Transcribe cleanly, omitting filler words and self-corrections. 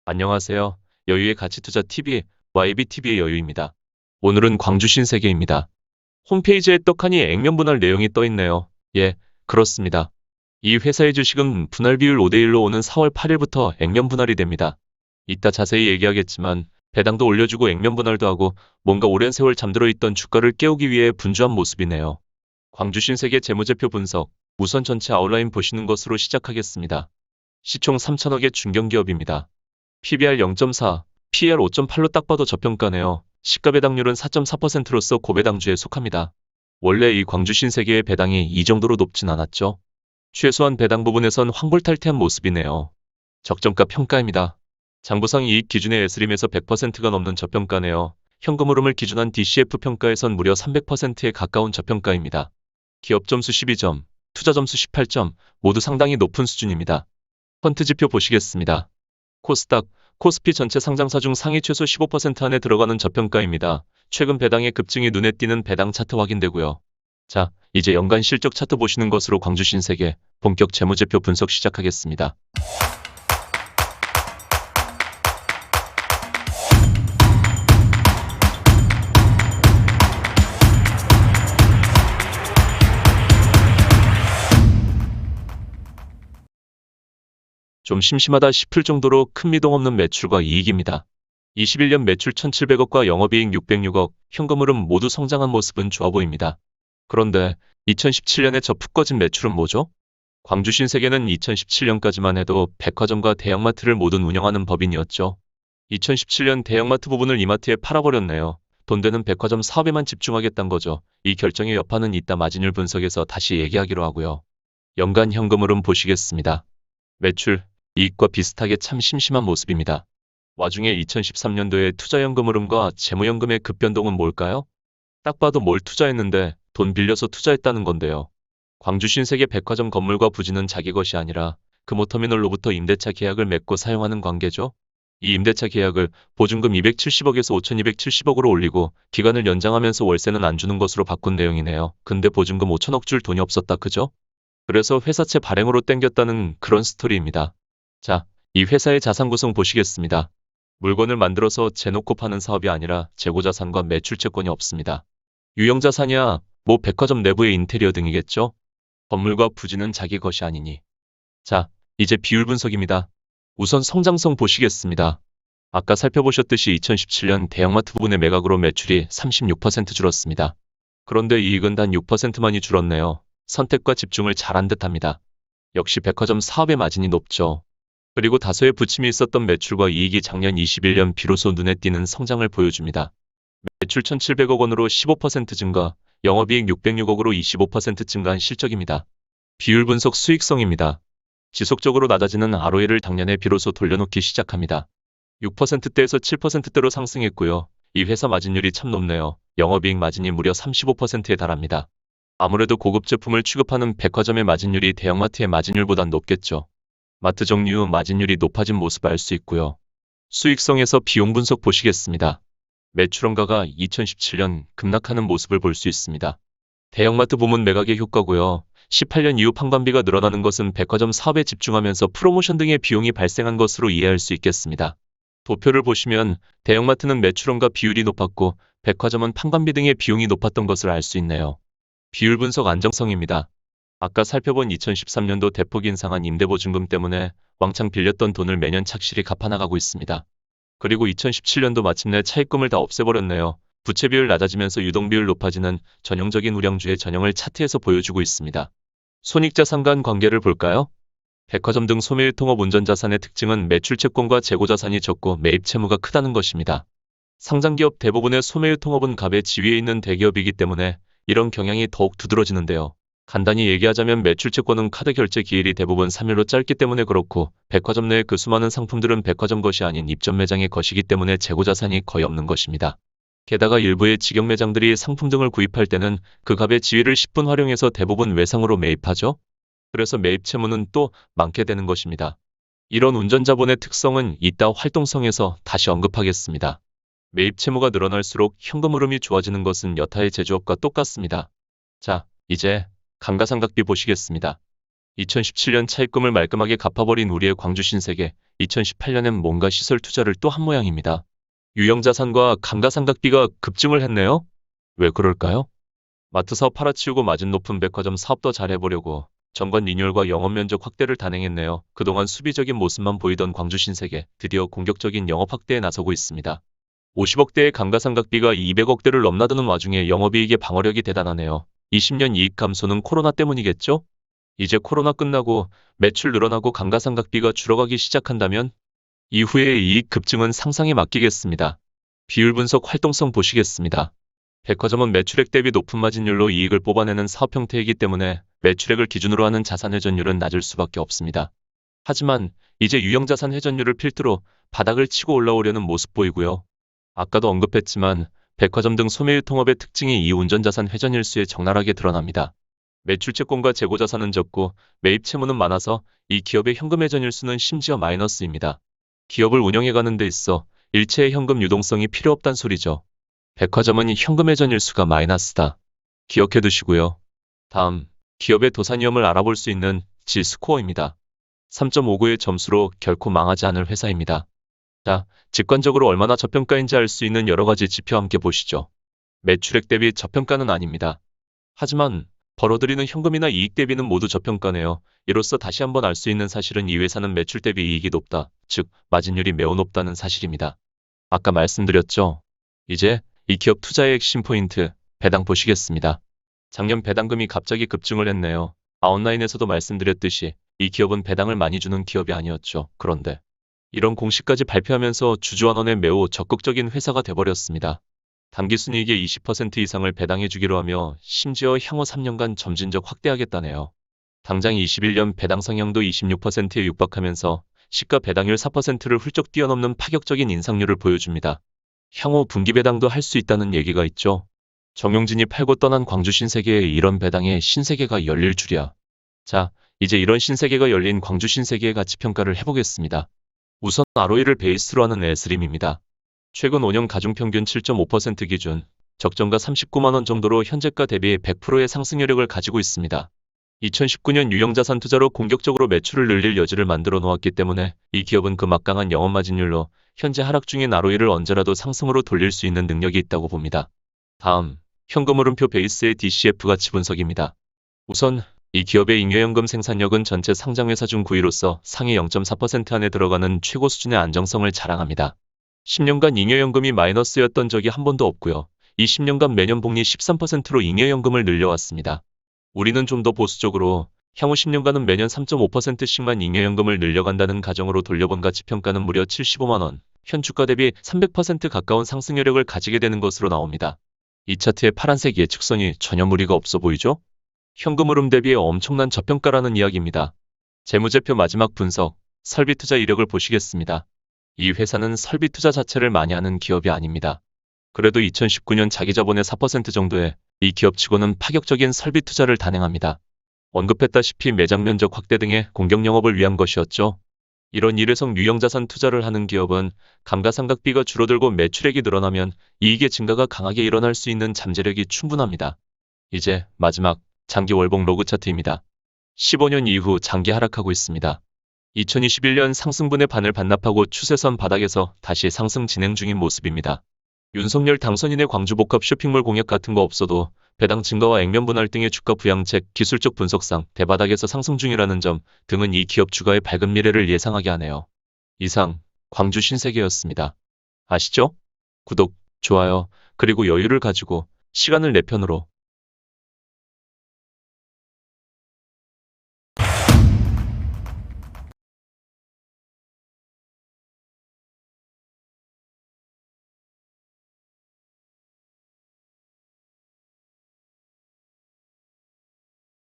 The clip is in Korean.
안녕하세요. 여유의 가치투자 TV, YBTV의 여유입니다. 오늘은 광주 신세계입니다. 홈페이지에 떡하니 액면 분할 내용이 떠 있네요. 예, 그렇습니다. 이 회사의 주식은 분할 비율 5대1로 오는 4월 8일부터 액면 분할이 됩니다. 이따 자세히 얘기하겠지만 배당도 올려주고 액면 분할도 하고 뭔가 오랜 세월 잠들어 있던 주가를 깨우기 위해 분주한 모습이네요. 광주 신세계 재무제표 분석, 우선 전체 아웃라인 보시는 것으로 시작하겠습니다. 시총 3천억의 중견기업입니다. PBR 0.4, PER 5.8로 딱 봐도 저평가네요. 시가배당률은 4.4%로서 고배당주에 속합니다. 원래 이 광주 신세계의 배당이 이 정도로 높진 않았죠. 최소한 배당 부분에선 환골탈태한 모습이네요. 적정가 평가입니다. 장부상 이익 기준의 에스림에서 100%가 넘는 저평가네요. 현금 흐름을 기준한 DCF 평가에선 무려 300%에 가까운 저평가입니다. 기업 점수 12점, 투자 점수 18점, 모두 상당히 높은 수준입니다. 펀트 지표 보시겠습니다. 코스닥, 코스피 전체 상장사 중 상위 최소 15% 안에 들어가는 저평가입니다. 최근 배당의 급증이 눈에 띄는 배당 차트 확인되고요. 자, 이제 연간 실적 차트 보시는 것으로 광주 신세계 본격 재무제표 분석 시작하겠습니다. 좀 심심하다 싶을 정도로 큰 미동 없는 매출과 이익입니다. 21년 매출 1,700억과 영업이익 606억, 현금 흐름 모두 성장한 모습은 좋아 보입니다. 그런데 2017년에 저 푹 꺼진 매출은 뭐죠? 광주 신세계는 2017년까지만 해도 백화점과 대형마트를 모두 운영하는 법인이었죠. 2017년 대형마트 부분을 이마트에 팔아버렸네요. 돈 되는 백화점 사업에만 집중하겠다는 거죠. 이 결정의 여파는 이따 마진율 분석에서 다시 얘기하기로 하고요. 연간 현금 흐름 보시겠습니다. 매출, 이익과 비슷하게 참 심심한 모습입니다. 와중에 2013년도에 투자연금 흐름과 재무연금의 급변동은 뭘까요? 딱 봐도 뭘 투자했는데 돈 빌려서 투자했다는 건데요. 광주 신세계 백화점 건물과 부지는 자기 것이 아니라 금호터미널로부터 임대차 계약을 맺고 사용하는 관계죠. 이 임대차 계약을 보증금 270억에서 5,270억으로 올리고 기간을 연장하면서 월세는 안 주는 것으로 바꾼 내용이네요. 근데 보증금 5천억 줄 돈이 없었다 그죠? 그래서 회사채 발행으로 땡겼다는 그런 스토리입니다. 자, 이 회사의 자산 구성 보시겠습니다. 물건을 만들어서 재놓고 파는 사업이 아니라 재고자산과 매출채권이 없습니다. 유형자산이야 뭐 백화점 내부의 인테리어 등이겠죠? 건물과 부지는 자기 것이 아니니. 자, 이제 비율 분석입니다. 우선 성장성 보시겠습니다. 아까 살펴보셨듯이 2017년 대형마트 부분의 매각으로 매출이 36% 줄었습니다. 그런데 이익은 단 6%만이 줄었네요. 선택과 집중을 잘한 듯합니다. 역시 백화점 사업의 마진이 높죠. 그리고 다소의 부침이 있었던 매출과 이익이 작년 21년 비로소 눈에 띄는 성장을 보여줍니다. 매출 1,700억 원으로 15% 증가, 영업이익 606억으로 25% 증가한 실적입니다. 비율 분석 수익성입니다. 지속적으로 낮아지는 ROE를 작년에 비로소 돌려놓기 시작합니다. 6%대에서 7%대로 상승했고요. 이 회사 마진율이 참 높네요. 영업이익 마진이 무려 35%에 달합니다. 아무래도 고급 제품을 취급하는 백화점의 마진율이 대형마트의 마진율보단 높겠죠. 마트 종류 마진율이 높아진 모습 알 수 있고요. 수익성에서 비용 분석 보시겠습니다. 매출원가가 2017년 급락하는 모습을 볼 수 있습니다. 대형마트 부문 매각의 효과고요. 18년 이후 판관비가 늘어나는 것은 백화점 사업에 집중하면서 프로모션 등의 비용이 발생한 것으로 이해할 수 있겠습니다. 도표를 보시면 대형마트는 매출원가 비율이 높았고 백화점은 판관비 등의 비용이 높았던 것을 알 수 있네요. 비율 분석 안정성입니다. 아까 살펴본 2013년도 대폭 인상한 임대보증금 때문에 왕창 빌렸던 돈을 매년 착실히 갚아나가고 있습니다. 그리고 2017년도 마침내 차입금을 다 없애버렸네요. 부채 비율 낮아지면서 유동 비율 높아지는 전형적인 우량주의 전형을 차트에서 보여주고 있습니다. 손익자산 간 관계를 볼까요? 백화점 등 소매유통업 운전자산의 특징은 매출채권과 재고자산이 적고 매입 채무가 크다는 것입니다. 상장기업 대부분의 소매유통업은 갑의 지위에 있는 대기업이기 때문에 이런 경향이 더욱 두드러지는데요. 간단히 얘기하자면 매출채권은 카드 결제 기일이 대부분 3일로 짧기 때문에 그렇고 백화점 내의 그 수많은 상품들은 백화점 것이 아닌 입점 매장의 것이기 때문에 재고자산이 거의 없는 것입니다. 게다가 일부의 직영 매장들이 상품 등을 구입할 때는 그 갑의 지위를 10분 활용해서 대부분 외상으로 매입하죠. 그래서 매입 채무는 또 많게 되는 것입니다. 이런 운전자본의 특성은 이따 활동성에서 다시 언급하겠습니다. 매입 채무가 늘어날수록 현금 흐름이 좋아지는 것은 여타의 제조업과 똑같습니다. 자, 이제 감가상각비 보시겠습니다. 2017년 차입금을 말끔하게 갚아버린 우리의 광주 신세계, 2018년엔 뭔가 시설 투자를 또 한 모양입니다. 유형자산과 감가상각비가 급증을 했네요. 왜 그럴까요? 마트 사업 팔아치우고 마진 높은 백화점 사업 더 잘해보려고 정관 리뉴얼과 영업 면적 확대를 단행했네요. 그동안 수비적인 모습만 보이던 광주 신세계 드디어 공격적인 영업 확대에 나서고 있습니다. 50억대의 감가상각비가 200억대를 넘나드는 와중에 영업이익의 방어력이 대단하네요. 20년 이익 감소는 코로나 때문이겠죠? 이제 코로나 끝나고 매출 늘어나고 감가상각비가 줄어가기 시작한다면 이후의 이익 급증은 상상에 맡기겠습니다. 비율 분석 활동성 보시겠습니다. 백화점은 매출액 대비 높은 마진율로 이익을 뽑아내는 사업 형태이기 때문에 매출액을 기준으로 하는 자산 회전율은 낮을 수밖에 없습니다. 하지만 이제 유형자산 회전율을 필두로 바닥을 치고 올라오려는 모습 보이고요. 아까도 언급했지만 백화점 등 소매유통업의 특징이 이 운전자산 회전일수에 적나라하게 드러납니다. 매출채권과 재고자산은 적고 매입 채무는 많아서 이 기업의 현금 회전일수는 심지어 마이너스입니다. 기업을 운영해가는 데 있어 일체의 현금 유동성이 필요 없단 소리죠. 백화점은 현금 회전일수가 마이너스다. 기억해 두시고요. 다음, 기업의 도산 위험을 알아볼 수 있는 지스코어입니다. 3.59의 점수로 결코 망하지 않을 회사입니다. 자, 직관적으로 얼마나 저평가인지 알 수 있는 여러 가지 지표 함께 보시죠. 매출액 대비 저평가는 아닙니다. 하지만 벌어들이는 현금이나 이익 대비는 모두 저평가네요. 이로써 다시 한번 알 수 있는 사실은 이 회사는 매출 대비 이익이 높다, 즉 마진율이 매우 높다는 사실입니다. 아까 말씀드렸죠. 이제 이 기업 투자의 핵심 포인트, 배당 보시겠습니다. 작년 배당금이 갑자기 급증을 했네요. 아웃라인에서도 말씀드렸듯이 이 기업은 배당을 많이 주는 기업이 아니었죠. 그런데 이런 공시까지 발표하면서 주주환원에 매우 적극적인 회사가 돼버렸습니다. 당기순이익의 20% 이상을 배당해주기로 하며 심지어 향후 3년간 점진적 확대하겠다네요. 당장 21년 배당 성향도 26%에 육박하면서 시가 배당률 4%를 훌쩍 뛰어넘는 파격적인 인상률을 보여줍니다. 향후 분기 배당도 할 수 있다는 얘기가 있죠. 정용진이 팔고 떠난 광주 신세계에 이런 배당의 신세계가 열릴 줄이야. 자, 이제 이런 신세계가 열린 광주 신세계의 가치평가를 해보겠습니다. 우선 ROE를 베이스로 하는 에스림입니다. 최근 5년 가중평균 7.5% 기준, 적정가 39만원 정도로 현재가 대비 100%의 상승 여력을 가지고 있습니다. 2019년 유형자산 투자로 공격적으로 매출을 늘릴 여지를 만들어 놓았기 때문에 이 기업은 그 막강한 영업 마진율로 현재 하락 중인 ROE를 언제라도 상승으로 돌릴 수 있는 능력이 있다고 봅니다. 다음, 현금 흐름표 베이스의 DCF 가치 분석입니다. 우선 이 기업의 잉여연금 생산력은 전체 상장회사 중 9위로서 상위 0.4% 안에 들어가는 최고 수준의 안정성을 자랑합니다. 10년간 잉여연금이 마이너스였던 적이 한 번도 없고요. 이 10년간 매년 복리 13%로 잉여연금을 늘려왔습니다. 우리는 좀 더 보수적으로 향후 10년간은 매년 3.5%씩만 잉여연금을 늘려간다는 가정으로 돌려본 가치평가는 무려 75만원, 현 주가 대비 300% 가까운 상승 여력을 가지게 되는 것으로 나옵니다. 이 차트의 파란색 예측선이 전혀 무리가 없어 보이죠? 현금 흐름 대비 엄청난 저평가라는 이야기입니다. 재무제표 마지막 분석, 설비투자 이력을 보시겠습니다. 이 회사는 설비투자 자체를 많이 하는 기업이 아닙니다. 그래도 2019년 자기자본의 4% 정도의 이 기업치고는 파격적인 설비 투자를 단행합니다. 언급했다시피 매장 면적 확대 등의 공격 영업을 위한 것이었죠. 이런 일회성 유형자산 투자를 하는 기업은 감가상각비가 줄어들고 매출액이 늘어나면 이익의 증가가 강하게 일어날 수 있는 잠재력이 충분합니다. 이제 마지막 장기 월봉 로그 차트입니다. 15년 이후 장기 하락하고 있습니다. 2021년 상승분의 반을 반납하고 추세선 바닥에서 다시 상승 진행 중인 모습입니다. 윤석열 당선인의 광주복합 쇼핑몰 공약 같은 거 없어도 배당 증가와 액면 분할 등의 주가 부양책, 기술적 분석상 대바닥에서 상승 중이라는 점 등은 이 기업 주가의 밝은 미래를 예상하게 하네요. 이상 광주 신세계였습니다. 아시죠? 구독, 좋아요, 그리고 여유를 가지고 시간을 내 편으로